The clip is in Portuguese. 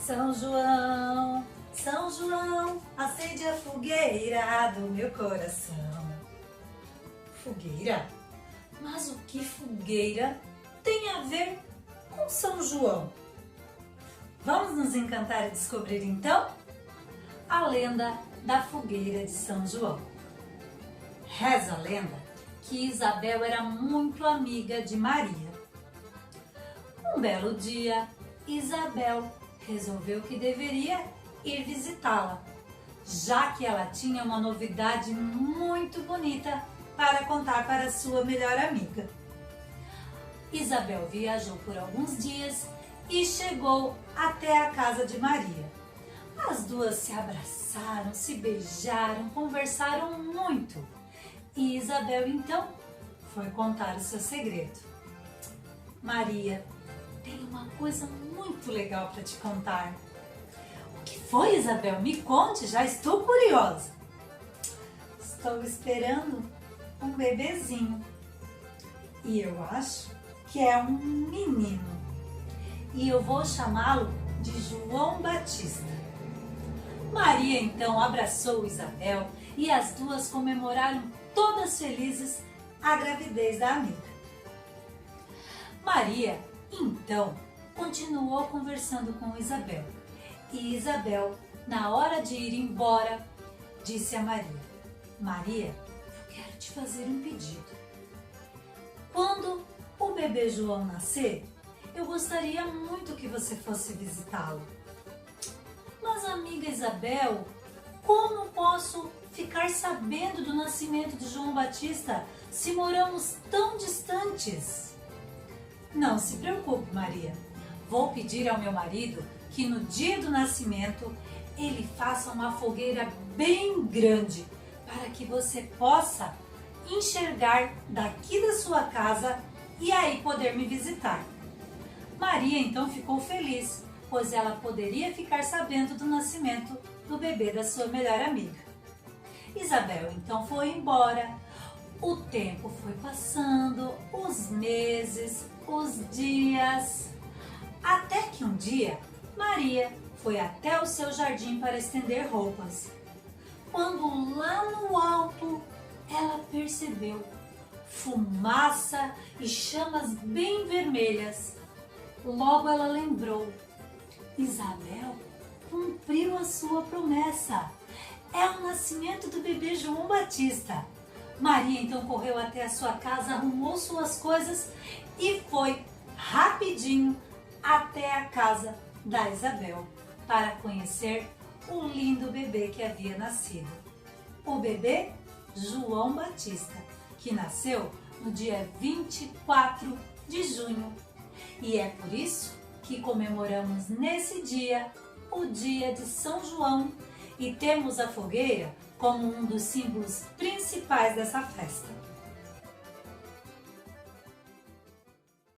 São João, acende a fogueira do meu coração. Fogueira? Mas o que fogueira tem a ver com São João? Vamos nos encantar e descobrir então a lenda da fogueira de São João. Reza a lenda que Isabel era muito amiga de Maria. Um belo dia, Isabel resolveu que deveria ir visitá-la, já que ela tinha uma novidade muito bonita para contar para sua melhor amiga. Isabel viajou por alguns dias e chegou até a casa de Maria. As duas se abraçaram, se beijaram, conversaram muito. E Isabel então foi contar o seu segredo. Maria, tem uma coisa muito legal para te contar. O que foi, Isabel? Me conte, já estou curiosa. Estou esperando um bebezinho e eu acho que é um menino e eu vou chamá-lo de João Batista. Maria então abraçou Isabel e as duas comemoraram todas felizes a gravidez da amiga. Maria então continuou conversando com Isabel e Isabel, na hora de ir embora, disse a Maria: Maria, eu quero te fazer um pedido. Quando o bebê João nascer, eu gostaria muito que você fosse visitá-lo. Mas, amiga Isabel, como posso ficar sabendo do nascimento de João Batista se moramos tão distantes? Não se preocupe, Maria. Vou pedir ao meu marido que no dia do nascimento ele faça uma fogueira bem grande para que você possa enxergar daqui da sua casa e aí poder me visitar. Maria então ficou feliz, pois ela poderia ficar sabendo do nascimento do bebê da sua melhor amiga. Isabel então foi embora. O tempo foi passando, os meses, os dias, até que um dia Maria foi até o seu jardim para estender roupas. Quando lá no alto ela percebeu fumaça e chamas bem vermelhas. Logo ela lembrou: Isabel cumpriu a sua promessa. É o nascimento do bebê João Batista. Maria então correu até a sua casa, arrumou suas coisas e foi rapidinho até a casa da Isabel para conhecer o lindo bebê que havia nascido. O bebê João Batista, que nasceu no dia 24 de junho. E é por isso que comemoramos nesse dia o dia de São João e temos a fogueira como um dos símbolos principais dessa festa.